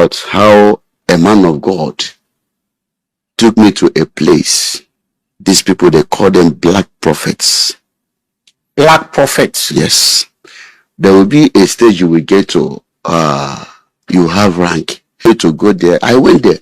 about how a man of God took me to a place. These people, they call them black prophets. Black prophets? Yes. There will be a stage you will get to, you have rank. You to go there. I went there.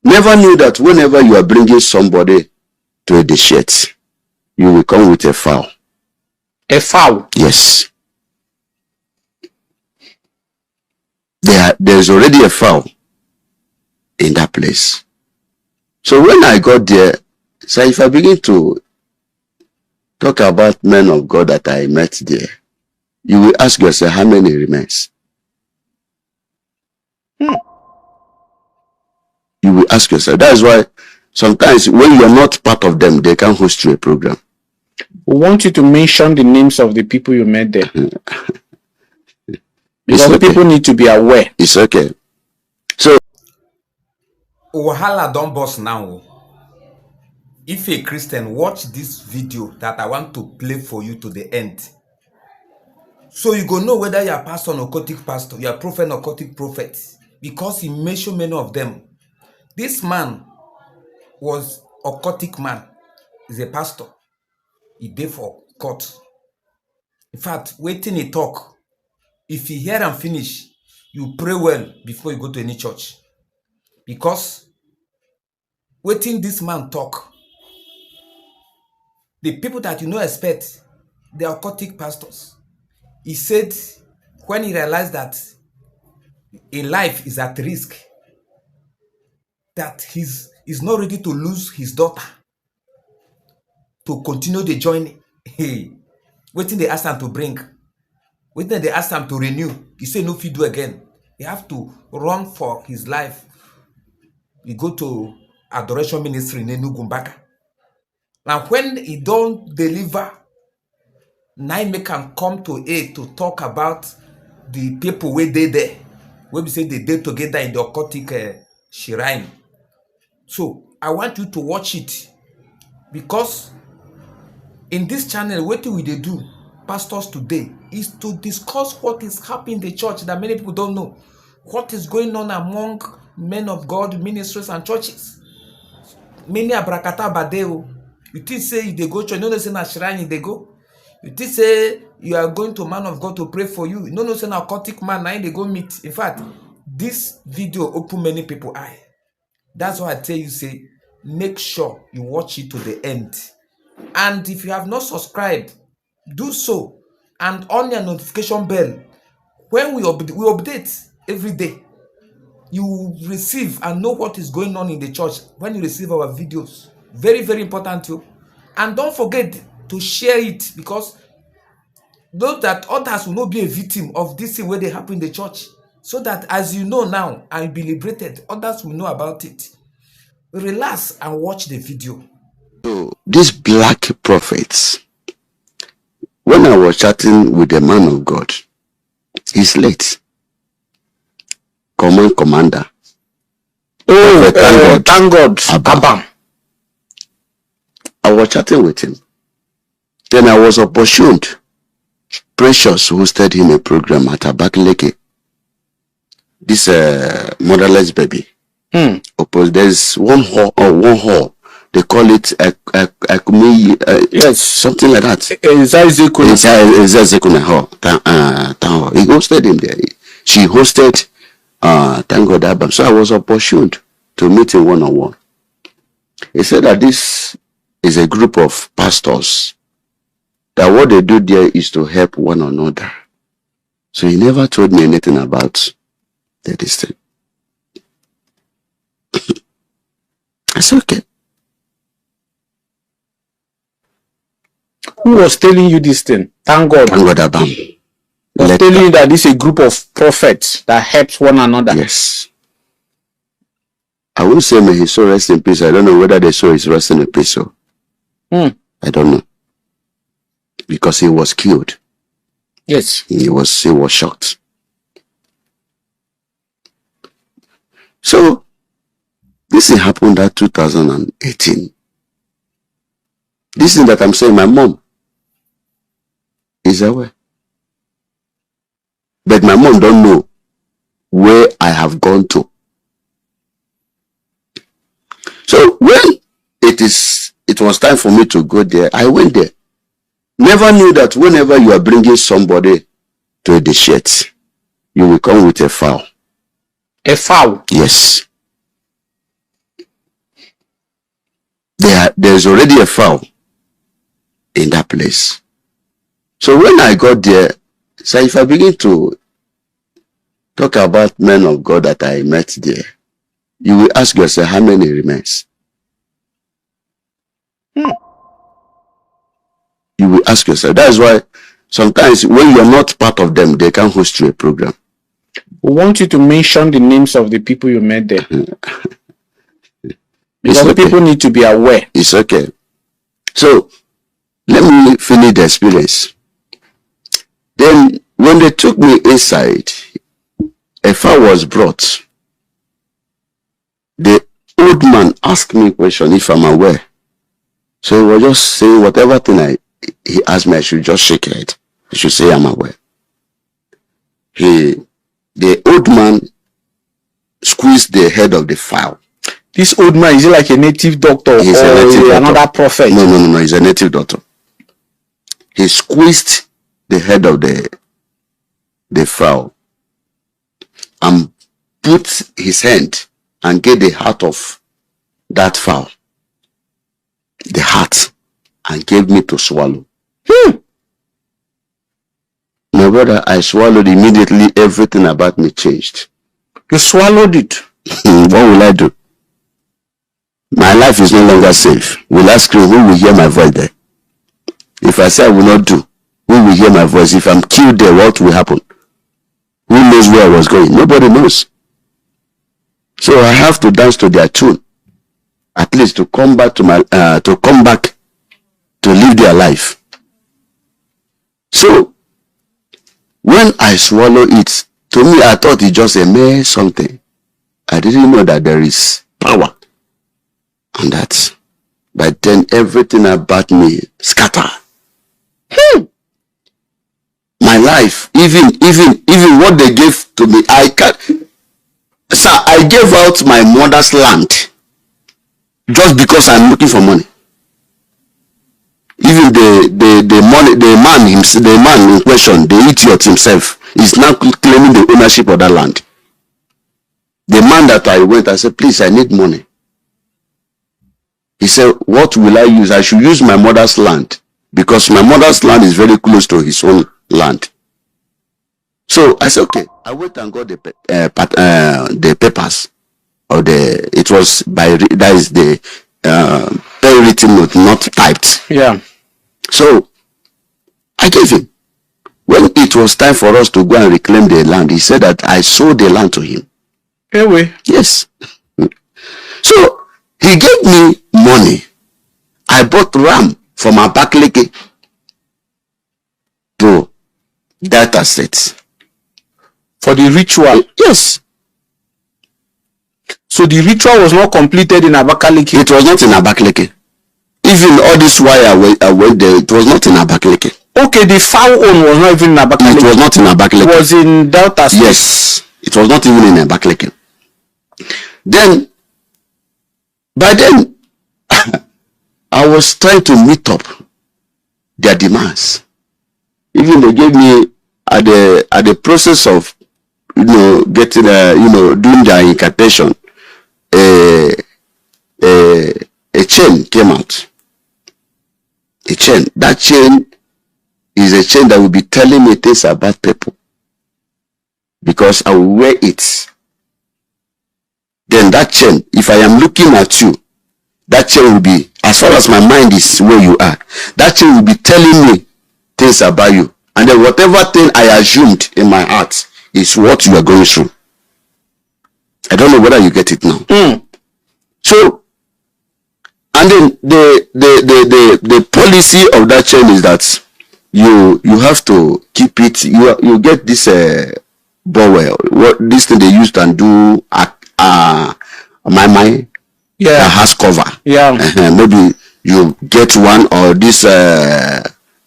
Never knew that whenever you are bringing somebody to the sheds, you will come with a fowl. A fowl? Yes. There's already a fowl in that place. So when I got there, so if I begin to talk about men of God that I met there, you will ask yourself how many remains. You will ask yourself. That's why sometimes when you are not part of them, they can host you a program. We want you to mention the names of the people you met there. Because okay. People need to be aware. It's okay. So Wahala don't boss now. If a Christian, watch this video that I want to play for you to the end. So you go know whether you are pastor or occultic pastor, you are prophet or occultic prophet. Because he mentioned many of them. This man was occultic man. He's a pastor. He did for court. In fact, waiting he talk. If you hear and finish, you pray well before you go to any church. Because waiting this man talk, the people that you know expect, they are occultic pastors. He said when he realized that a life is at risk, that he's not ready to lose his daughter to continue the journey. Hey, waiting they asked him to bring, waiting they asked him to renew. He said no fit do again. He have to run for his life. He go to adoration ministry in Enugu. Now when he don't deliver, now he can come to aid to talk about the people where they there. Where we say they did together in the occultic shrine. So I want you to watch it. Because in this channel, what we they do, pastors today, is to discuss what is happening in the church that many people don't know. What is going on among men of God, ministries and churches. Many abrakata badeo. You think say they go church, no say na shrine they go. You think say you are going to man of God to pray for you. No say na occultic man, now they go meet. In fact, this video open many people eye. That's why I tell you, say, make sure you watch it to the end. And if you have not subscribed, do so. And on your notification bell, when we update every day, you receive and know what is going on in the church when you receive our videos. Very, very important too. And don't forget to share it, because those that others will not be a victim of this thing where they happen in the church. So that as you know now and be liberated, others will know about it. Relax and watch the video. So these black prophets, when I was chatting with the man of God, he's late. Commander. Oh, thank God. Abam. I was chatting with him. Then I was opportuned. Precious hosted him a program at Abakaleke. This motherless baby. There's one hall. They call it yes, something like that. He hosted him there. She hosted thank God Abam. So I was opportuned to meet him one-on-one. He said that this is a group of pastors, that what they do there is to help one another. So he never told me anything about this thing. I said, okay. Who was telling you this thing? Thank God. Thank God Abam. Was telling you that this is a group of prophets that helps one another. Yes. I won't say may his soul rest in peace. I don't know whether the soul is resting in peace. So I don't know. Because he was killed. Yes. He was shocked. So this thing happened at 2018. This thing that I'm saying, my mom is aware. But my mom don't know where I have gone to. So when it was time for me to go there, I went there. Never knew that whenever you are bringing somebody to the sheds, you will come with a fowl. A fowl? Yes. There's already a fowl in that place. So when I got there, so if I begin to talk about men of God that I met there, you will ask yourself how many remains. You will ask yourself. That's why sometimes when you're not part of them, they can't host you a program. We want you to mention the names of the people you met there. Because okay. People need to be aware. It's okay. So let me finish the experience. Then when they took me inside, a fowl was brought. The old man asked me a question if I'm aware. So he was just saying whatever thing he asked me, I should just shake it. I should say I'm aware. The old man squeezed the head of the fowl. This old man, is he like a native doctor? He's or a native doctor. Another prophet? No, he's a native doctor. He squeezed the head of the fowl and put his hand and get the heart of that fowl. The heart, and gave me to swallow. My brother, I swallowed immediately. Everything about me changed. You swallowed it? What will I do? My life is no longer safe. Will I scream? Who will hear my voice there? If I say I will not do, who will hear my voice? If I'm killed there, what will happen? Who knows where I was going? Nobody knows. So I have to dance to their tune, at least to come back to live their life. So when I swallow it, to me I thought it just a mere something. I didn't know that there is power on that. But then everything about me scatter. My life, even what they gave to me, I can't. Sir, I gave out my mother's land just because I'm looking for money. Even the man in question, the idiot himself, is now claiming the ownership of that land. The man that I said, please, I need money. He said, what will I use? I should use my mother's land, because my mother's land is very close to his own land. So I said, okay. I went and got the papers, or it was that is the pen written note, not typed. Yeah. So I gave him. When it was time for us to go and reclaim the land, he said that I sold the land to him. Anyway. Yes. So he gave me money. I bought ram from Abakaliki to data sets. For the ritual? Yes. So the ritual was not completed in Abakaliki? It was not in Abakaliki. Even all this while I went there, it was not in Abakaliki. Okay, the foul own was not even in Abakaliki. It was not in Abakaliki. It was in Delta State. Yes. It was not even in Abakaliki. Then, by then, I was trying to meet up their demands. Even they gave me at the process of getting doing their incantation, a chain came out. A chain. That chain is a chain that will be telling me things about people, because I will wear it. Then that chain, if I am looking at you, that chain will be, as far as my mind is where you are, that chain will be telling me things about you. And then whatever thing I assumed in my heart is what you are going through. I don't know whether you get it now. So, and then the policy of that chain is that you have to keep it. You get this bowel, what this thing they used and do my yeah, has cover. Yeah. Maybe you get one, or this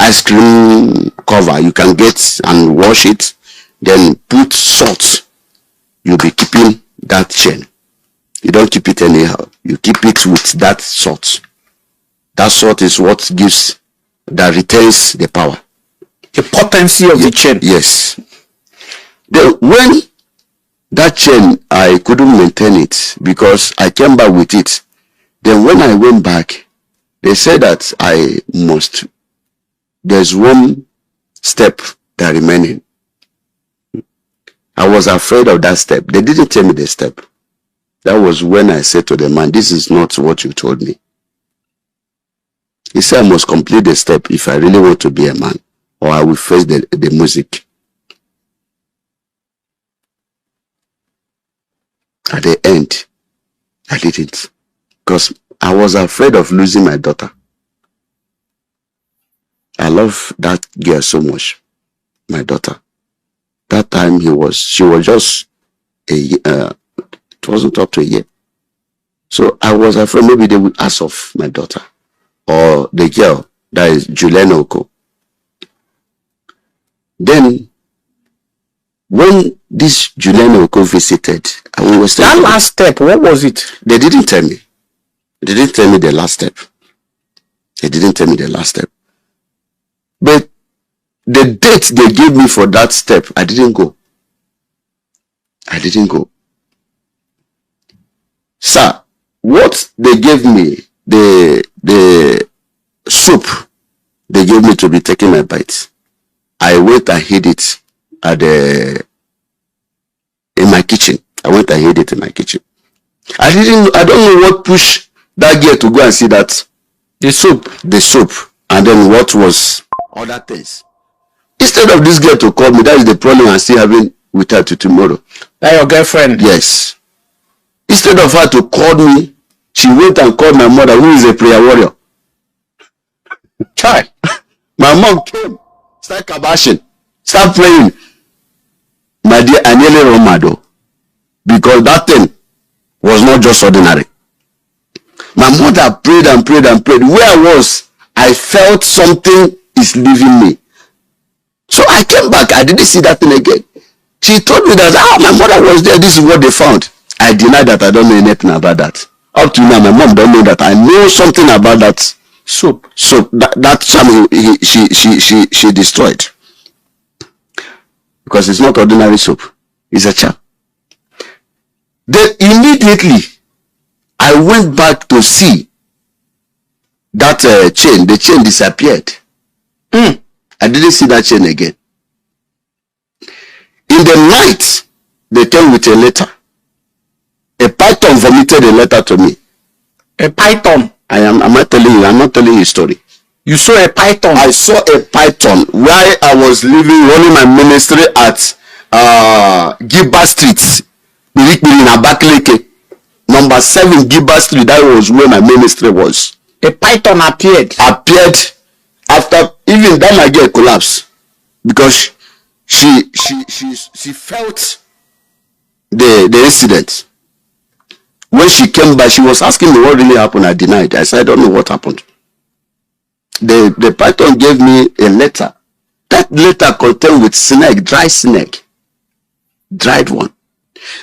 ice cream cover you can get and wash it, then put salt. you'll be keeping that chain. You don't keep it anyhow. You keep it with that salt. That salt is what gives, that retains the power. The potency of the chain. Yes. Then when that chain, I couldn't maintain it because I came back with it. Then when I went back, they said that there's one step that remaining. I was afraid of that step. They didn't tell me the step. That was when I said to the man, this is not what you told me. He said I must complete the step if I really want to be a man, or I will face the music. At the end, I didn't, because I was afraid of losing my daughter. I love that girl so much, my daughter. That time she was just a year, it wasn't up to a year. So I was afraid maybe they would ask of my daughter or the girl that is Juliana Oko. Then when this Juliana Oko visited, we were that last step, what was it? They didn't tell me. They didn't tell me the last step. They didn't tell me the last step. But the date they gave me for that step, I didn't go. I didn't go. Sir, what they gave me, the soup they gave me to be taking my bites, I went and hid it in my kitchen. I went and hid it in my kitchen. I don't know what pushed that girl to go and see that the soup, and then what was other things. Instead of this girl to call me, that is the problem I'm still having with her to tomorrow. That your girlfriend? Yes. Instead of her to call me, she went and called my mother, who is a prayer warrior. Child. My mom came, start kabashing, start praying. My dear, I nearly run mad, because that thing was not just ordinary. My mother prayed and prayed and prayed. Where I was, I felt something is leaving me. So I came back. I didn't see that thing again. She told me that, my mother was there. This is what they found. I denied that. I don't know anything about that. Up to now, my mom don't know that. I know something about that soup. So that something she destroyed. Because it's not ordinary soup. It's a charm. Then immediately, I went back to see that chain. The chain disappeared. I didn't see that chain again. In the night, they came with a letter. A python vomited a letter to me. A python? Am I telling you? I'm not telling you a story. You saw a python? I saw a python while I was running my ministry at Gilbert Street, in Abakaliki. Number 7 Gilbert Street. That was where my ministry was. A python appeared after even that my girl collapsed, because she felt the incident. When she came back, she was asking me what really happened. I denied. I said I don't know what happened. The python gave me a letter. That letter contained with snake, dry snake, dried one.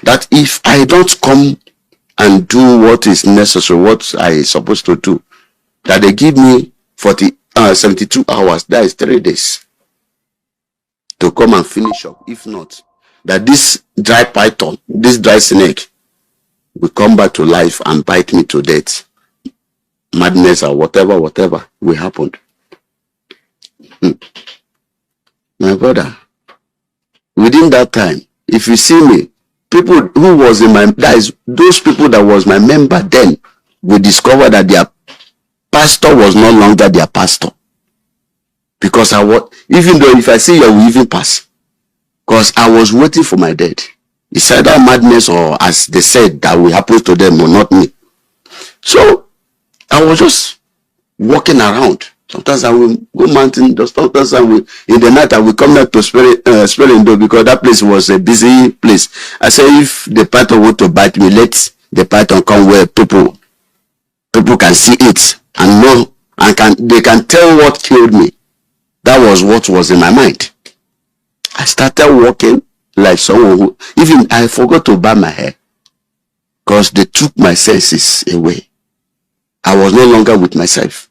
That if I don't come and do what is necessary, what I supposed to do, that they give me 72 hours, that is 3 days, to come and finish up. If not, that this dry python, this dry snake, will come back to life and bite me to death. Madness or whatever will happen. My brother, within that time, if you see me, people who was in my, that is those people that was my member then, will discover that their pastor was no longer their pastor. Because I was, even though if I see you, I will even pass. Because I was waiting for my death. It's either madness or, as they said, that will happen to them or not me. So I was just walking around. Sometimes I will go mountain. Sometimes I will, in the night I will come back to Spelling because that place was a busy place. I say, if the python want to bite me, let the python come where people can see it and know, and they can tell what killed me. That was what was in my mind. I started walking. like someone who, even I forgot to buy my hair because they took my senses away. I was no longer with myself.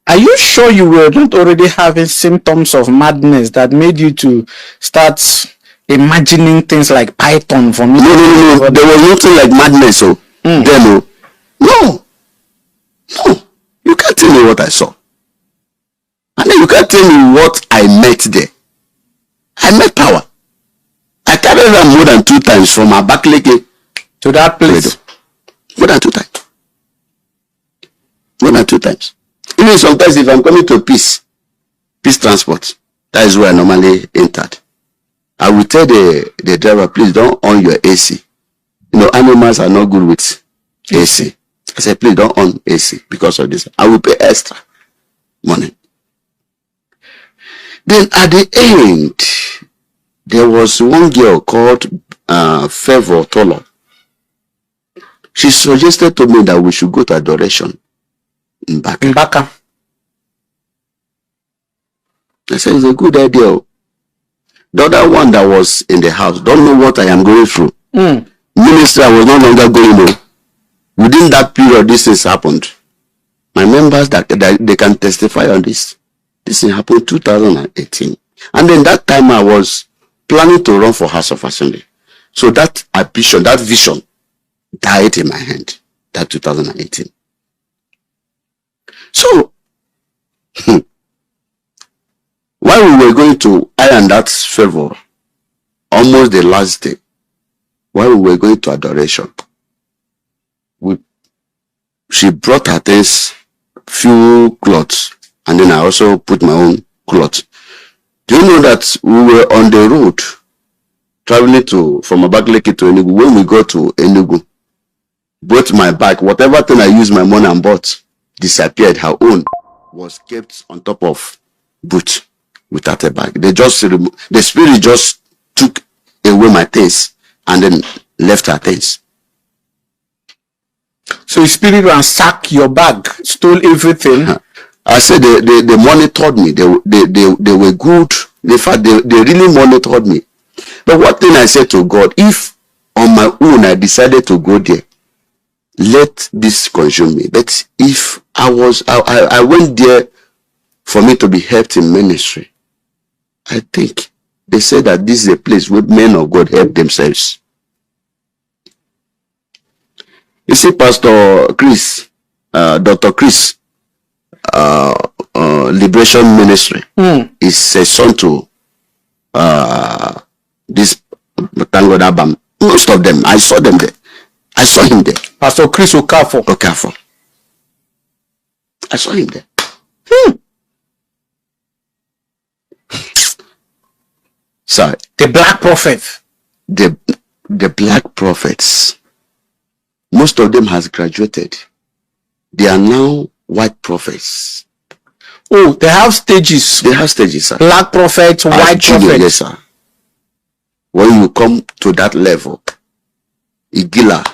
Are you sure you were not already having symptoms of madness that made you to start imagining things like Python for me? No. There was nothing like madness. So then, no. You can't tell me what I saw. And then you can't tell me what I met there. I met power. I carried them more than 2 times from Abakaliki to that place. More than 2 times. More than 2 times. Even sometimes if I'm coming to peace transport, that is where I normally entered. I will tell the driver, please don't on your AC. You know, animals are not good with AC. I said, please don't on AC because of this. I will pay extra money. Then at the end, there was one girl called Favor Tolo. She suggested to me that we should go to adoration in Baka. I said, it's a good idea. The other one that was in the house don't know what I am going through. Ministry, I was no longer going on. Within that period, this things happened. My members that they can testify on this. This thing happened 2018. And then that time I was planning to run for House of Assembly. So that ambition, that vision died in my hand. That 2018. So while we were going to iron that favor, almost the last day, while we were going to adoration, she brought her things, few clothes, and then I also put my own clothes. Do you know that we were on the road traveling from Abakaliki to Enugu? When we got to Enugu, both my bag, whatever thing I used my money and bought, disappeared. Her own was kept on top of boot without a bag. They just the spirit just took away my things and then left her things. So the spirit ransacked your bag, stole everything. I said they monitored me. They were good. In fact, they really monitored me. But one thing I said to God, if on my own I decided to go there, let this consume me. But if I went there for me to be helped in ministry, I think they said that this is a place where men of God help themselves. You see, Pastor Chris, Dr. Chris, Liberation Ministry is a son to this Tango Dabam. Most of them, I saw them there. I saw him there. Pastor Chris Okeafor. I saw him there. Sorry. The black prophet. The black prophets. Most of them has graduated. They are now white prophets. Oh, they have stages. They have stages, sir. Black prophet, white prophet. Yes, sir. When you come to that level, Iginla,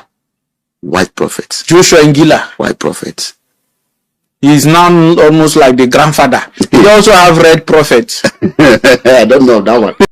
white prophet. Joshua Iginla, white prophet. He is now almost like the grandfather. He also have red prophet. I don't know that one.